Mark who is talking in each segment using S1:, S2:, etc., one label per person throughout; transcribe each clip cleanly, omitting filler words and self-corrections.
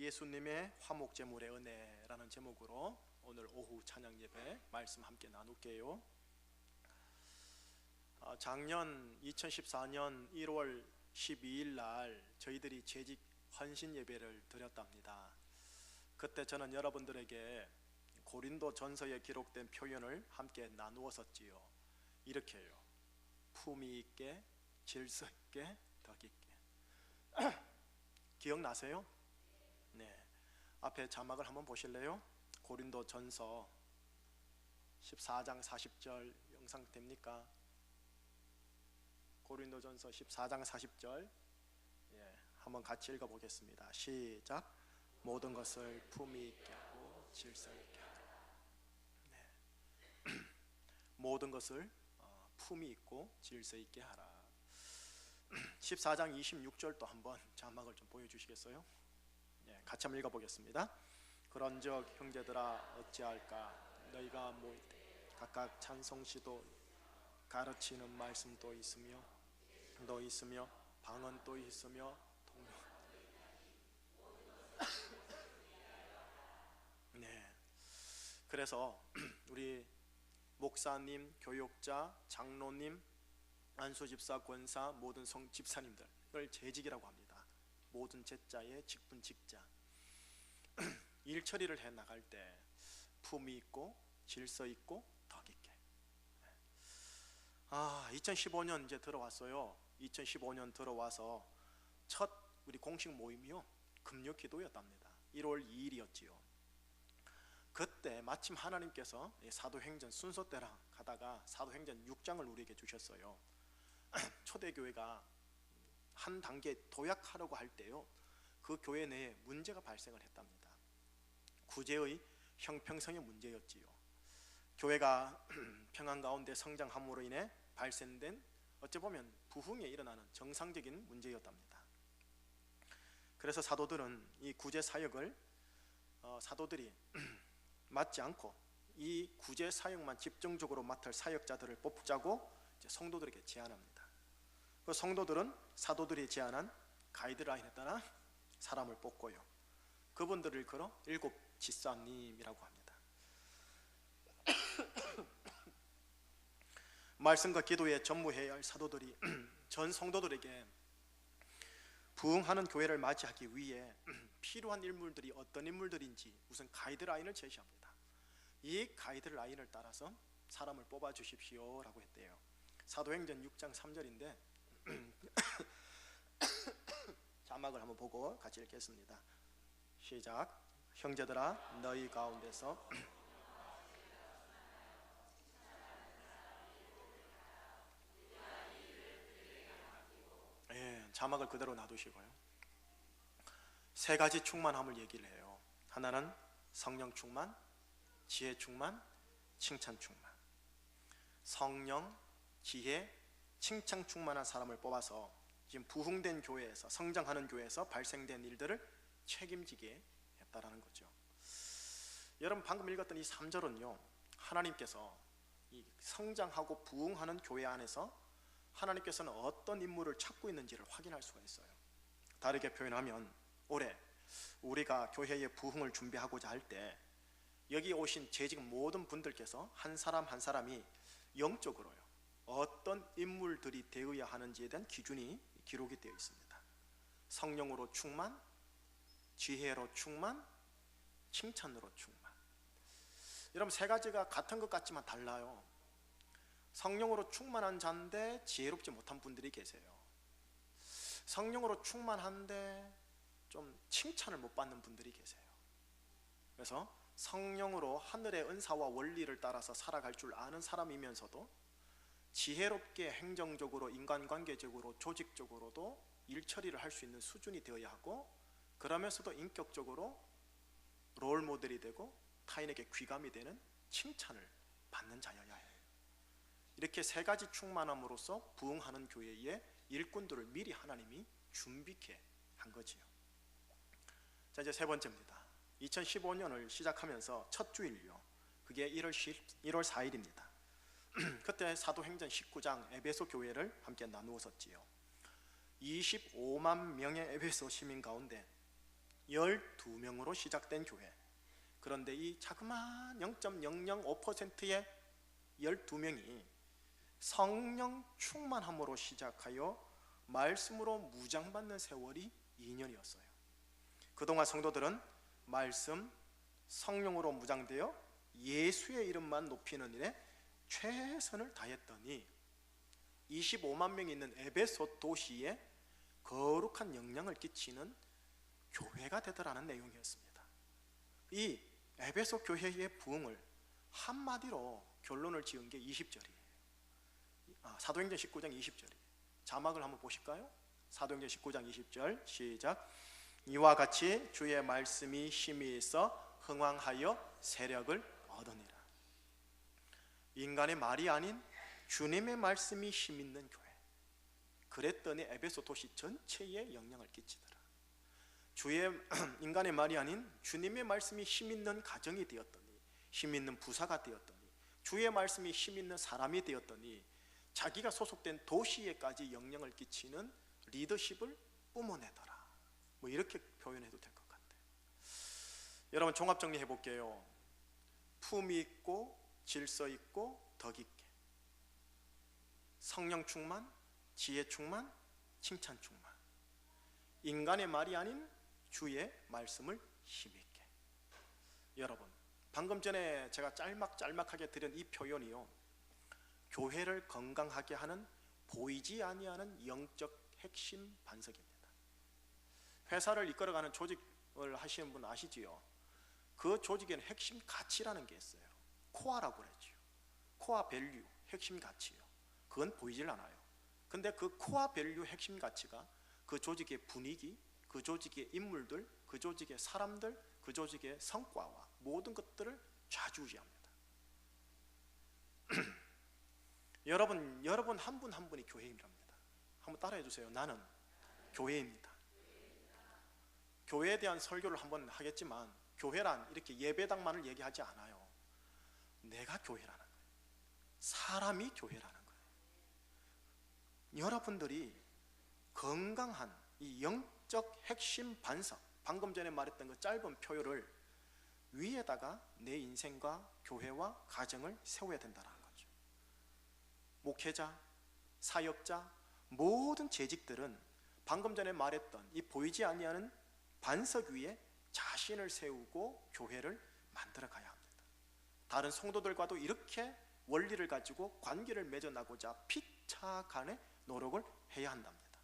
S1: 예수님의 화목제물의 은혜라는 제목으로 오늘 오후 찬양 예배 말씀 함께 나눌게요. 작년 2014년 1월 12일 날 저희들이 재직 헌신 예배를 드렸답니다. 그때 저는 여러분들에게 고린도 전서에 기록된 표현을 함께 나누었었지요. 이렇게요: 품위 있게, 질서 있게, 덕 있게. 기억나세요? 네. 앞에 자막을 한번 보실래요? 고린도 전서 14장 40절 영상 됩니까? 고린도 전서 14장 40절 한번 같이 읽어보겠습니다. 시작. 모든 것을 품위 있게 하고 질서 있게 하라. 네. 모든 것을 품위 있고 질서 있게 하라. 14장 26절도 한번 자막을 좀 보여주시겠어요? 같이 한번 읽어보겠습니다. 그런즉 형제들아 어찌할까? 너희가 모일 때 각각 찬송시도 가르치는 말씀도 있으며 또 있으며 방언 또 있으며 네. 그래서 우리 목사님, 교육자, 장로님, 안수집사, 권사, 모든 집사님들을 재직이라고 합니다. 모든 제자의 직분 직자. 일 처리를 해 나갈 때 품위 있고 질서 있고 덕 있게. 2015년 이제 들어왔어요. 2015년 들어와서 첫 우리 공식 모임이요, 금요 기도였답니다. 1월 2일이었지요. 그때 마침 하나님께서 사도행전 순서대로 가다가 사도행전 6장을 우리에게 주셨어요. 초대교회가 한 단계 도약하려고 할 때요, 그 교회 내에 문제가 발생을 했답니다. 구제의 형평성의 문제였지요. 교회가 평안 가운데 성장함으로 인해 발생된 어찌 보면 부흥에 일어나는 정상적인 문제였답니다. 그래서 사도들은 이 구제 사역을 사도들이 맡지 않고 이 구제 사역만 집중적으로 맡을 사역자들을 뽑자고 이제 성도들에게 제안합니다. 그 성도들은 사도들이 제안한 가이드라인에 따라 사람을 뽑고요, 그분들을 걸어 7 집사님이라고 합니다. 말씀과 기도에 전무해야 할 사도들이 전 성도들에게 부흥하는 교회를 맞이하기 위해 필요한 인물들이 어떤 인물들인지 우선 가이드라인을 제시합니다. 이 가이드라인을 따라서 사람을 뽑아 주십시오 라고 했대요. 사도행전 6장 3절인데 자막을 한번 보고 같이 읽겠습니다. 시작. 형제들아 너희 가운데서 자막을 그대로 놔두시고요. 세 가지 충만함을 얘기를 해요. 하나는 성령 충만, 지혜 충만, 칭찬 충만. 성령, 지혜, 칭찬 충만한 사람을 뽑아서 지금 부흥된 교회에서, 성장하는 교회에서 발생된 일들을 책임지게 했다라는 거죠. 여러분 방금 읽었던 이 3절은요, 하나님께서 이 성장하고 부흥하는 교회 안에서 하나님께서는 어떤 인물을 찾고 있는지를 확인할 수가 있어요. 다르게 표현하면 올해 우리가 교회의 부흥을 준비하고자 할 때 여기 오신 재직 모든 분들께서 한 사람 한 사람이 영적으로요 어떤 인물들이 되어야 하는지에 대한 기준이 기록이 되어 있습니다. 성령으로 충만, 지혜로 충만, 칭찬으로 충만. 여러분 세 가지가 같은 것 같지만 달라요. 성령으로 충만한 자인데 지혜롭지 못한 분들이 계세요. 성령으로 충만한데 좀 칭찬을 못 받는 분들이 계세요. 그래서 성령으로 하늘의 은사와 원리를 따라서 살아갈 줄 아는 사람이면서도 지혜롭게 행정적으로, 인간관계적으로, 조직적으로도 일처리를 할 수 있는 수준이 되어야 하고, 그러면서도 인격적으로 롤모델이 되고 타인에게 귀감이 되는 칭찬을 받는 자여야 해요. 이렇게 세 가지 충만함으로써 부흥하는 교회의 일꾼들을 미리 하나님이 준비케 한 거지요. 자, 이제 세 번째입니다. 2015년을 시작하면서 첫 주일요, 그게 1월 4일입니다. 그때 사도행전 19장 에베소 교회를 함께 나누었었지요. 25만 명의 에베소 시민 가운데 12명으로 시작된 교회. 그런데 이 자그마한 0.005%의 12명이 성령 충만함으로 시작하여 말씀으로 무장받는 세월이 2년이었어요. 그동안 성도들은 말씀, 성령으로 무장되어 예수의 이름만 높이는 일에 최선을 다했더니 25만 명이 있는 에베소 도시에 거룩한 영향을 끼치는 교회가 되더라는 내용이었습니다. 이 에베소 교회의 부흥을 한마디로 결론을 지은 게 20절이에요. 사도행전 19장 20절이에요. 자막을 한번 보실까요? 사도행전 19장 20절 시작. 이와 같이 주의 말씀이 힘이 있어 흥왕하여 세력을 얻으니라. 인간의 말이 아닌 주님의 말씀이 힘 있는 교회. 그랬더니 에베소 도시 전체에 영향을 끼치더라. 인간의 말이 아닌 주님의 말씀이 힘 있는 가정이 되었더니, 힘 있는 부사가 되었더니, 주의 말씀이 힘 있는 사람이 되었더니 자기가 소속된 도시에까지 영향을 끼치는 리더십을 뿜어내더라. 뭐 이렇게 표현해도 될 것 같아요. 여러분 종합 정리해 볼게요. 품이 있고 질서 있고 덕 있게, 성령 충만, 지혜 충만, 칭찬 충만. 인간의 말이 아닌 주의 말씀을 힘있게. 여러분 방금 전에 제가 짤막하게 드린 이 표현이요, 교회를 건강하게 하는 보이지 아니하는 영적 핵심 반석입니다. 회사를 이끌어가는 조직을 하시는 분 아시지요? 그 조직에는 핵심 가치라는 게 있어요. 코어라고 그러죠. 코어 밸류, 핵심 가치요. 그건 보이질 않아요. 근데 그 코어 밸류, 핵심 가치가 그 조직의 분위기, 그 조직의 인물들, 그 조직의 사람들, 그 조직의 성과와 모든 것들을 좌지우지합니다. 여러분 한 분 한 분이 교회입니다. 한번 따라해 주세요. 나는 교회입니다. 교회에 대한 설교를 한번 하겠지만, 교회란 이렇게 예배당만을 얘기하지 않아요. 내가 교회라는 거예요. 사람이 교회라는 거예요. 여러분들이 건강한 이 영적 핵심 반석, 방금 전에 말했던 그 짧은 표현을 위에다가 내 인생과 교회와 가정을 세워야 된다는 거죠. 목회자, 사역자, 모든 재직들은 방금 전에 말했던 이 보이지 아니하는 반석 위에 자신을 세우고 교회를 만들어 가야 합니다. 다른 성도들과도 이렇게 원리를 가지고 관계를 맺어나고자 피차간의 노력을 해야 한답니다.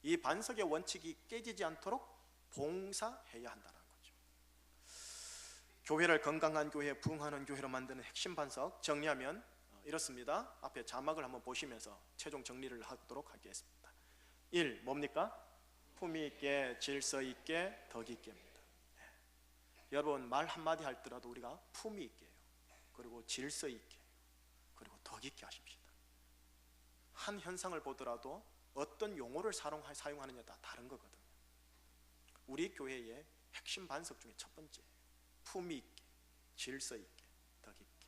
S1: 이 반석의 원칙이 깨지지 않도록 봉사해야 한다는 거죠. 교회를 건강한 교회, 부흥하는 교회로 만드는 핵심 반석, 정리하면 이렇습니다. 앞에 자막을 한번 보시면서 최종 정리를 하도록 하겠습니다. 1. 뭡니까? 품위 있게, 질서 있게, 덕 있게입니다. 여러분 말 한마디 할때라도 우리가 품위 있게 해요. 그리고 질서 있게, 그리고 덕 있게 하십시다. 한 현상을 보더라도 어떤 용어를 사용하느냐에 따라 다른 거거든요. 우리 교회의 핵심 반석 중에 첫 번째, 품위 있게, 질서 있게, 덕 있게.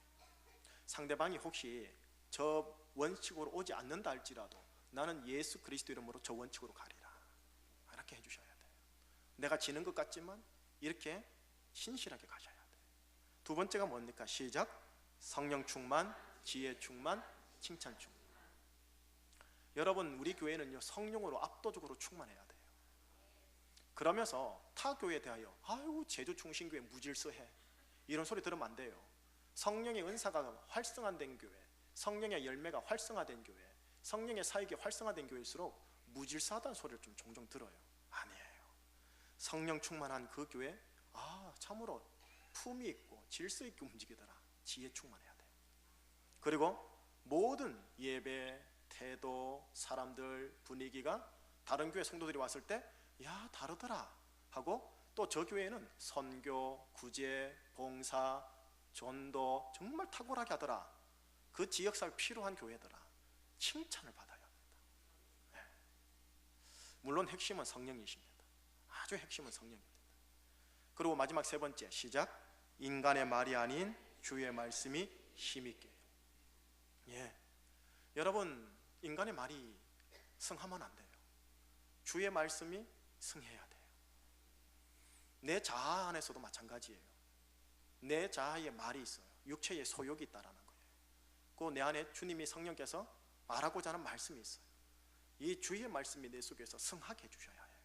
S1: 상대방이 혹시 저 원칙으로 오지 않는다 할지라도 나는 예수 그리스도 이름으로 저 원칙으로 가리라, 이렇게 해주셔야 돼요. 내가 지는 것 같지만 이렇게 신실하게 가셔야 돼요. 두 번째가 뭡니까? 시작. 성령 충만, 지혜 충만, 칭찬 충만. 여러분 우리 교회는요 성령으로 압도적으로 충만해야 돼요. 그러면서 타 교회에 대하여 아유 제주 충신교회 무질서해 이런 소리 들으면 안 돼요. 성령의 은사가 활성화된 교회, 성령의 열매가 활성화된 교회, 성령의 사역이 활성화된 교회일수록 무질서하다는 소리를 좀 종종 들어요. 아니에요. 성령 충만한 그 교회, 참으로 품이 있고 질서 있게 움직이더라. 지혜 충만해야 돼요. 그리고 모든 예배, 태도, 사람들, 분위기가 다른 교회 성도들이 왔을 때 야 다르더라 하고, 또 저 교회는 선교, 구제, 봉사, 전도 정말 탁월하게 하더라, 그 지역사회 필요한 교회더라, 칭찬을 받아야 합니다. 네. 물론 핵심은 성령이십니다. 아주 핵심은 성령입니다. 그리고 마지막 세 번째, 시작. 인간의 말이 아닌 주의 말씀이 힘있게. 여러분 인간의 말이 승하면 안 돼요. 주의 말씀이 승해야 돼요. 내 자아 안에서도 마찬가지예요. 내 자아에 말이 있어요. 육체의 소욕이 있다라는 거예요. 그 내 안에 주님이 성령께서 말하고자 하는 말씀이 있어요. 이 주의 말씀이 내 속에서 승하게 해주셔야 해요.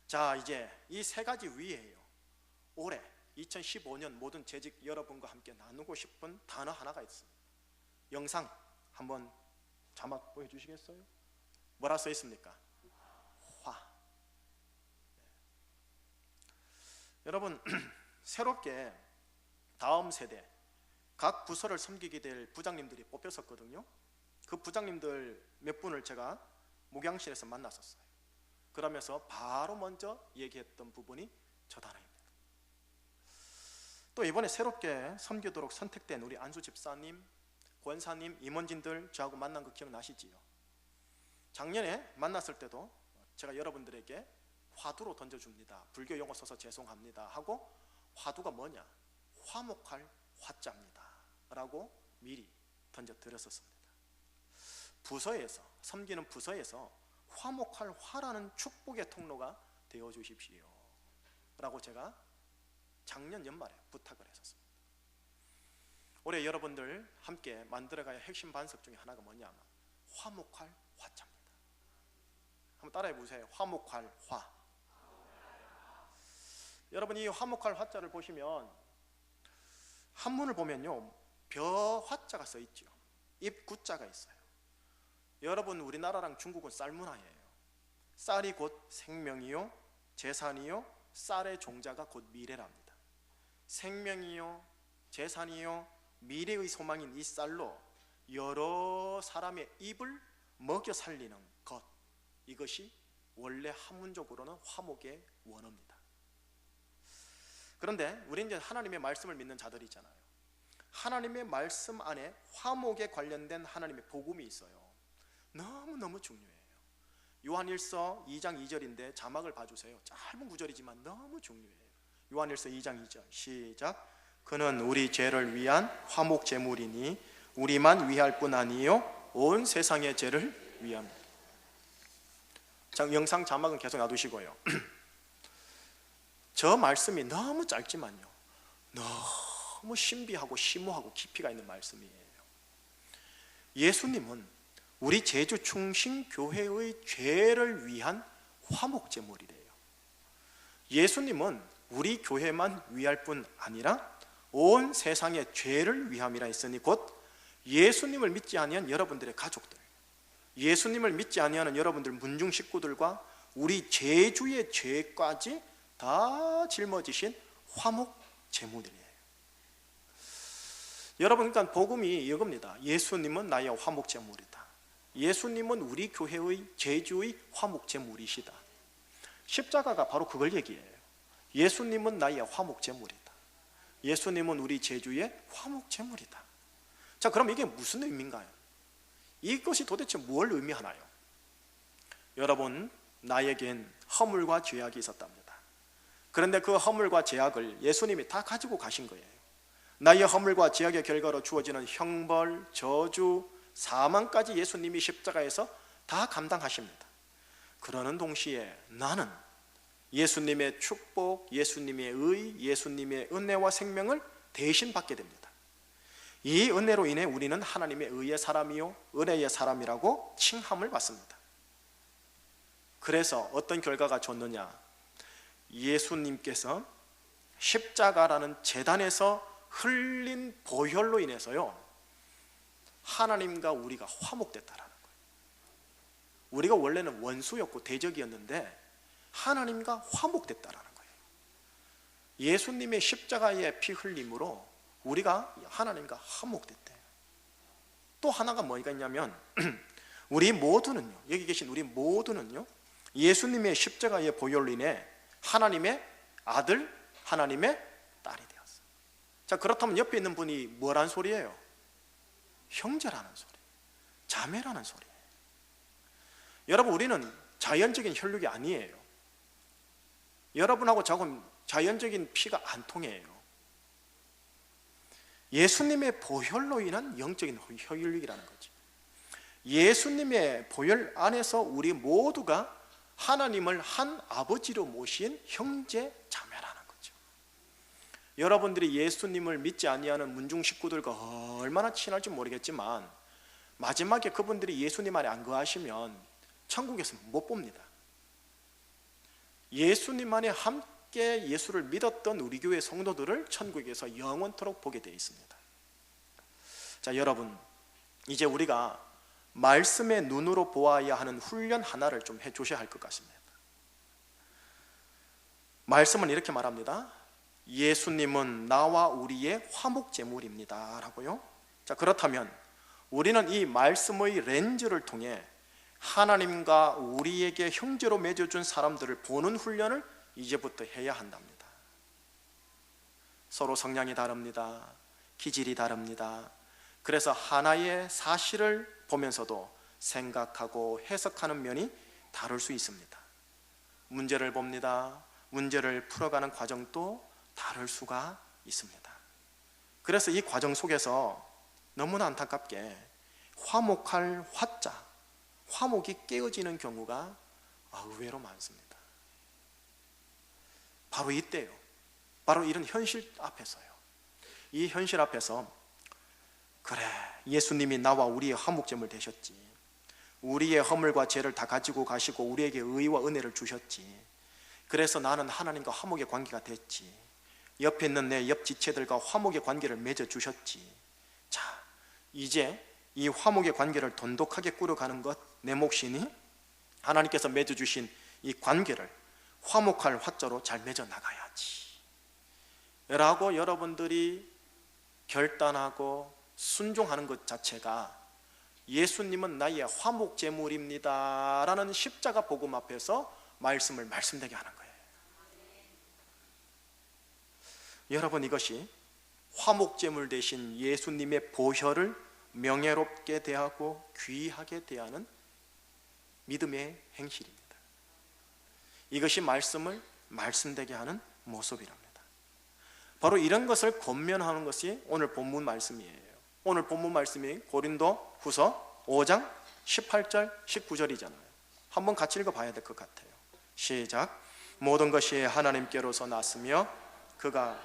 S1: 자, 이제 이 세 가지 위에요. 올해 2015년 모든 재직 여러분과 함께 나누고 싶은 단어 하나가 있습니다. 영상 한번 자막 보여주시겠어요? 뭐라 써 있습니까? 화. 여러분, 새롭게 다음 세대 각 부서를 섬기게 될 부장님들이 뽑혔었거든요. 그 부장님들 몇 분을 제가 목양실에서 만났었어요. 그러면서 바로 먼저 얘기했던 부분이 저 단어입니다. 또 이번에 새롭게 섬기도록 선택된 우리 안수 집사님, 권사님, 임원진들 저하고 만난 거 기억나시지요? 작년에 만났을 때도 제가 여러분들에게 화두로 던져줍니다. 불교 용어 써서 죄송합니다 하고, 화두가 뭐냐? 화목할 화자입니다 라고 미리 던져드렸었습니다. 부서에서, 섬기는 부서에서 화목할 화라는 축복의 통로가 되어주십시오 라고 제가 작년 연말에 부탁을 했었습니다. 올해 여러분들 함께 만들어가야 핵심 반석 중에 하나가 뭐냐면 화목할 화자입니다. 한번 따라해 보세요. 화목할 화. 여러분, 이 화목할 화자를 보시면 한문을 보면요, 벼 화자가 써 있죠. 입 구자가 있어요. 여러분, 우리나라랑 중국은 쌀 문화예요. 쌀이 곧 생명이요 재산이요, 쌀의 종자가 곧 미래랍니다. 생명이요 재산이요 미래의 소망인 이 쌀로 여러 사람의 입을 먹여 살리는 것, 이것이 원래 한문적으로는 화목의 원어입니다. 그런데 우리 이제 하나님의 말씀을 믿는 자들이잖아요. 하나님의 말씀 안에 화목에 관련된 하나님의 복음이 있어요. 너무너무 중요해요. 요한일서 2장 2절인데 자막을 봐주세요. 짧은 구절이지만 너무 중요해요. 요한일서 2장 2절 시작. 그는 우리 죄를 위한 화목 제물이니 우리만 위할 뿐 아니요 온 세상의 죄를 위함이다. 자, 영상 자막은 계속 놔두시고요. 저 말씀이 너무 짧지만요, 너무 신비하고 심오하고 깊이가 있는 말씀이에요. 예수님은 우리 제주 충신교회의 죄를 위한 화목제물이래요. 예수님은 우리 교회만 위할 뿐 아니라 온 세상의 죄를 위함이라 했으니 곧 예수님을 믿지 아니한 여러분들의 가족들, 예수님을 믿지 아니하는 여러분들 문중 식구들과 우리 제주의 죄까지 다 짊어지신 화목제물이에요. 여러분, 그러니까 복음이 이겁니다. 예수님은 나의 화목제물이다. 예수님은 우리 교회의 제주의 화목제물이시다. 십자가가 바로 그걸 얘기해요. 예수님은 나의 화목제물이다. 예수님은 우리 제주의 화목제물이다. 자, 그럼 이게 무슨 의미인가요? 이것이 도대체 뭘 의미하나요? 여러분, 나에겐 허물과 죄악이 있었답니다. 그런데 그 허물과 죄악을 예수님이 다 가지고 가신 거예요. 나의 허물과 죄악의 결과로 주어지는 형벌, 저주, 사망까지 예수님이 십자가에서 다 감당하십니다. 그러는 동시에 나는 예수님의 축복, 예수님의 의, 예수님의 은혜와 생명을 대신 받게 됩니다. 이 은혜로 인해 우리는 하나님의 의의 사람이요 은혜의 사람이라고 칭함을 받습니다. 그래서 어떤 결과가 좋느냐? 예수님께서 십자가라는 제단에서 흘린 보혈로 인해서요, 하나님과 우리가 화목됐다라는 거예요. 우리가 원래는 원수였고 대적이었는데 하나님과 화목됐다라는 거예요. 예수님의 십자가의 피 흘림으로 우리가 하나님과 화목됐대요. 또 하나가 뭐가 있냐면 우리 모두는요, 여기 계신 우리 모두는요, 예수님의 십자가의 보혈로 인해 하나님의 아들, 하나님의 딸이 되었어요. 자, 그렇다면 옆에 있는 분이 뭐란 소리예요? 형제라는 소리, 자매라는 소리예요. 여러분, 우리는 자연적인 혈육이 아니에요. 여러분하고 저하고는 자연적인 피가 안 통해요. 예수님의 보혈로 인한 영적인 혈육이라는 거죠. 예수님의 보혈 안에서 우리 모두가 하나님을 한 아버지로 모신 형제 자매라는 거죠. 여러분들이 예수님을 믿지 아니하는 문중 식구들과 얼마나 친할지 모르겠지만 마지막에 그분들이 예수님 안에 안 거하시면 천국에서 못 봅니다. 예수님 안에 함께 예수를 믿었던 우리 교회 성도들을 천국에서 영원토록 보게 되어 있습니다. 자, 여러분, 이제 우리가 말씀의 눈으로 보아야 하는 훈련 하나를 좀 해주셔야 할 것 같습니다. 말씀은 이렇게 말합니다. 예수님은 나와 우리의 화목제물입니다 라고요. 자, 그렇다면 우리는 이 말씀의 렌즈를 통해 하나님과 우리에게 형제로 맺어준 사람들을 보는 훈련을 이제부터 해야 한답니다. 서로 성향이 다릅니다. 기질이 다릅니다. 그래서 하나의 사실을 보면서도 생각하고 해석하는 면이 다를 수 있습니다. 문제를 봅니다. 문제를 풀어가는 과정도 다를 수가 있습니다. 그래서 이 과정 속에서 너무나 안타깝게 화목할 화자, 화목이 깨어지는 경우가 의외로 많습니다. 바로 이때요. 바로 이런 현실 앞에서요. 이 현실 앞에서 그래, 예수님이 나와 우리의 화목제물 되셨지. 우리의 허물과 죄를 다 가지고 가시고 우리에게 의와 은혜를 주셨지. 그래서 나는 하나님과 화목의 관계가 됐지. 옆에 있는 내 옆 지체들과 화목의 관계를 맺어 주셨지. 자, 이제 이 화목의 관계를 돈독하게 꾸려가는 것 내 몫이니 하나님께서 맺어 주신 이 관계를 화목할 화자로 잘 맺어 나가야지 라고 여러분들이 결단하고 순종하는 것 자체가 예수님은 나의 화목제물입니다 라는 십자가 복음 앞에서 말씀을 말씀되게 하는 거예요. 여러분, 이것이 화목제물 대신 예수님의 보혈을 명예롭게 대하고 귀하게 대하는 믿음의 행실입니다. 이것이 말씀을 말씀되게 하는 모습이랍니다. 바로 이런 것을 권면하는 것이 오늘 본문 말씀이에요. 오늘 본문 말씀이 고린도 후서 5장 18절 19절이잖아요. 한번 같이 읽어봐야 될 것 같아요. 시작. 모든 것이 하나님께로서 났으며 그가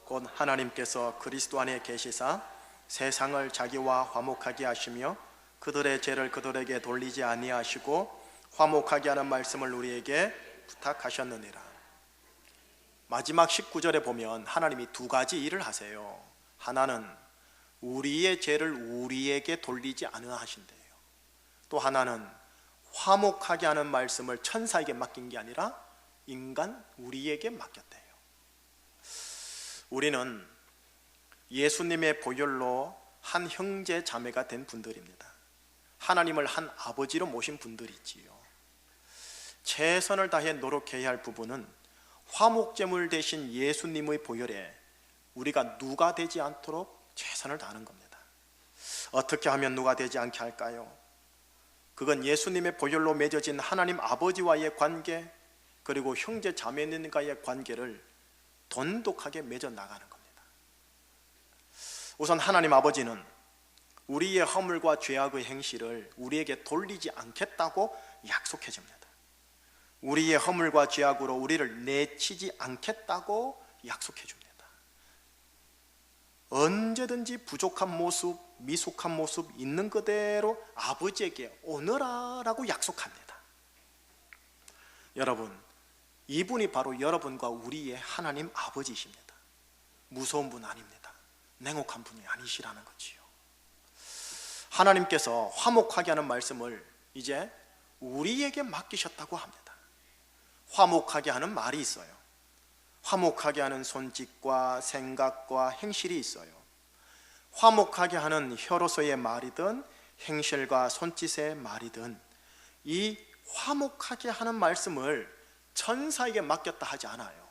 S1: 곧 하나님께서 그리스도 안에 계시사 세상을 자기와 화목하게 하시며 그들의 죄를 그들에게 돌리지 아니하시고 화목하게 하는 말씀을 우리에게 부탁하셨느니라. 마지막 19절에 보면 하나님이 두 가지 일을 하세요. 하나는 우리의 죄를 우리에게 돌리지 않으하신대요. 또 하나는 화목하게 하는 말씀을 천사에게 맡긴 게 아니라 인간 우리에게 맡겼대요. 우리는 예수님의 보혈로 한 형제 자매가 된 분들입니다. 하나님을 한 아버지로 모신 분들이지요. 최선을 다해 노력해야 할 부분은 화목제물 대신 예수님의 보혈에 우리가 누가 되지 않도록 최선을 다하는 겁니다. 어떻게 하면 누가 되지 않게 할까요? 그건 예수님의 보혈로 맺어진 하나님 아버지와의 관계, 그리고 형제 자매님과의 관계를 돈독하게 맺어 나가는 겁니다. 우선 하나님 아버지는 우리의 허물과 죄악의 행실을 우리에게 돌리지 않겠다고 약속해 줍니다. 우리의 허물과 죄악으로 우리를 내치지 않겠다고 약속해 줍니다. 언제든지 부족한 모습, 미숙한 모습 있는 그대로 아버지에게 오너라라고 약속합니다. 여러분, 이분이 바로 여러분과 우리의 하나님 아버지이십니다. 무서운 분 아닙니다. 냉혹한 분이 아니시라는 거지요. 하나님께서 화목하게 하는 말씀을 이제 우리에게 맡기셨다고 합니다. 화목하게 하는 말이 있어요. 화목하게 하는 손짓과 생각과 행실이 있어요. 화목하게 하는 혀로서의 말이든 행실과 손짓의 말이든 이 화목하게 하는 말씀을 천사에게 맡겼다 하지 않아요.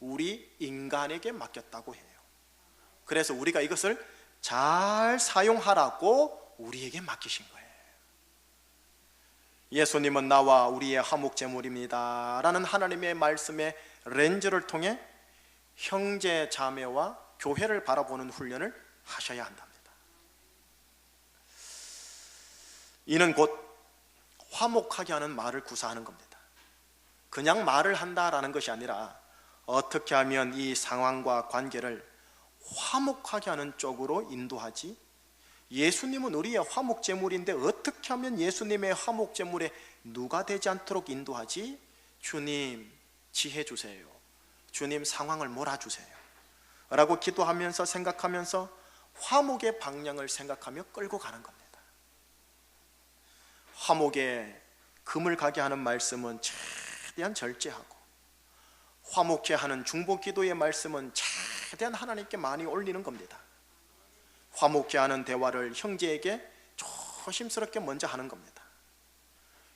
S1: 우리 인간에게 맡겼다고 해요. 그래서 우리가 이것을 잘 사용하라고 우리에게 맡기신 거예요. 예수님은 나와 우리의 화목제물입니다 라는 하나님의 말씀의 렌즈를 통해 형제 자매와 교회를 바라보는 훈련을 하셔야 한답니다. 이는 곧 화목하게 하는 말을 구사하는 겁니다. 그냥 말을 한다라는 것이 아니라 어떻게 하면 이 상황과 관계를 화목하게 하는 쪽으로 인도하지? 예수님은 우리의 화목제물인데 어떻게 하면 예수님의 화목제물에 누가 되지 않도록 인도하지? 주님 지혜 주세요. 주님 상황을 몰아주세요 라고 기도하면서 생각하면서 화목의 방향을 생각하며 끌고 가는 겁니다. 화목에 금을 가게 하는 말씀은 최대한 절제하고, 화목해 하는 중보기도의 말씀은 최대한 하나님께 많이 올리는 겁니다. 화목해 하는 대화를 형제에게 조심스럽게 먼저 하는 겁니다.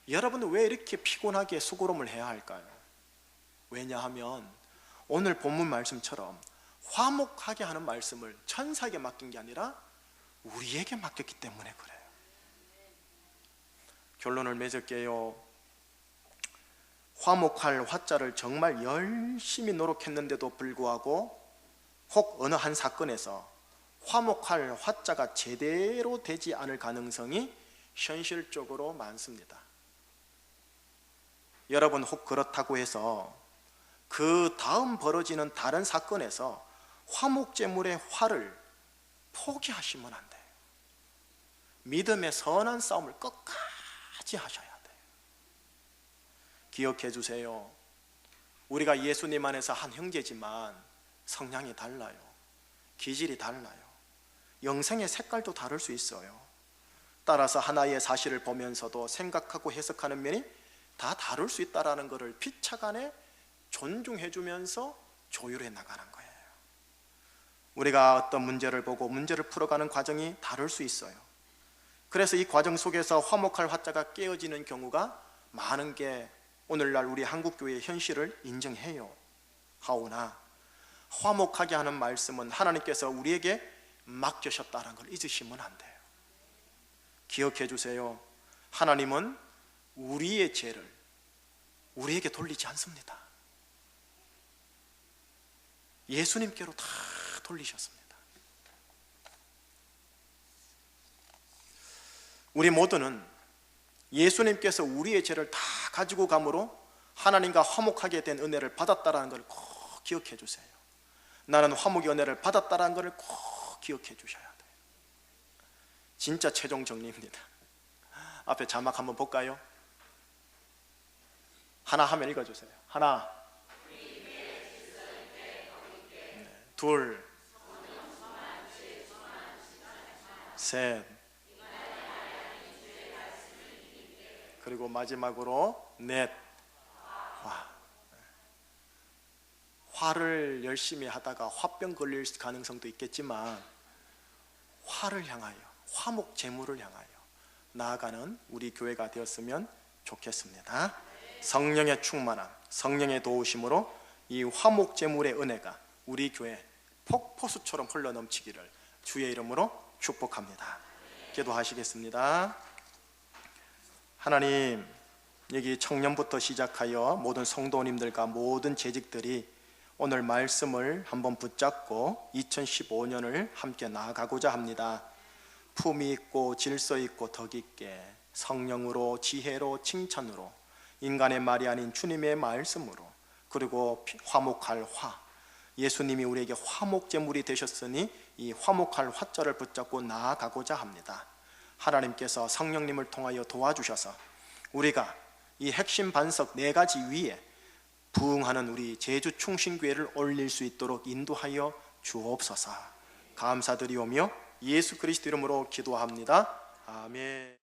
S1: 여러분은 왜 이렇게 피곤하게 수고름을 해야 할까요? 왜냐하면 오늘 본문 말씀처럼 화목하게 하는 말씀을 천사에게 맡긴 게 아니라 우리에게 맡겼기 때문에 그래요. 결론을 맺을게요. 화목할 화자를 정말 열심히 노력했는데도 불구하고 혹 어느 한 사건에서 화목할 화자가 제대로 되지 않을 가능성이 현실적으로 많습니다. 여러분, 혹 그렇다고 해서 그 다음 벌어지는 다른 사건에서 화목제물의 화를 포기하시면 안 돼요. 믿음의 선한 싸움을 끝까지 하셔야 돼요. 기억해 주세요. 우리가 예수님 안에서 한 형제지만 성향이 달라요. 기질이 달라요. 영생의 색깔도 다를 수 있어요. 따라서 하나의 사실을 보면서도 생각하고 해석하는 면이 다 다를 수 있다는 것을 피차간에 존중해 주면서 조율해 나가는 거예요. 우리가 어떤 문제를 보고 문제를 풀어가는 과정이 다를 수 있어요. 그래서 이 과정 속에서 화목할 화자가 깨어지는 경우가 많은 게 오늘날 우리 한국교회의 현실을 인정해요. 하오나 화목하게 하는 말씀은 하나님께서 우리에게 맡기셨다는 걸 잊으시면 안 돼요. 기억해 주세요. 하나님은 우리의 죄를 우리에게 돌리지 않습니다. 예수님께로 다 돌리셨습니다. 우리 모두는 예수님께서 우리의 죄를 다 가지고 감으로 하나님과 화목하게 된 은혜를 받았다는 걸 꼭 기억해 주세요. 나는 화목의 은혜를 받았다는 걸 꼭 기억해 주셔야 돼요. 진짜 최종 정리입니다. 앞에 자막 한번 볼까요? 하나 하면 읽어주세요. 하나, 둘, 셋, 그리고 마지막으로 넷. 화를 열심히 하다가 화병 걸릴 가능성도 있겠지만 화를 향하여, 화목 제물을 향하여 나아가는 우리 교회가 되었으면 좋겠습니다. 성령의 충만함, 성령의 도우심으로 이 화목 제물의 은혜가 우리 교회 폭포수처럼 흘러넘치기를 주의 이름으로 축복합니다. 기도하시겠습니다. 하나님, 여기 청년부터 시작하여 모든 성도님들과 모든 재직들이 오늘 말씀을 한번 붙잡고 2015년을 함께 나아가고자 합니다. 품위 있고 질서 있고 덕 있게 성령으로, 지혜로, 칭찬으로, 인간의 말이 아닌 주님의 말씀으로, 그리고 화목할 화, 예수님이 우리에게 화목제물이 되셨으니 이 화목할 화자를 붙잡고 나아가고자 합니다. 하나님께서 성령님을 통하여 도와주셔서 우리가 이 핵심 반석 4가지 위에 부응하는 우리 제주 충신교회를 올릴 수 있도록 인도하여 주옵소서. 감사드리오며 예수 그리스도 이름으로 기도합니다. 아멘.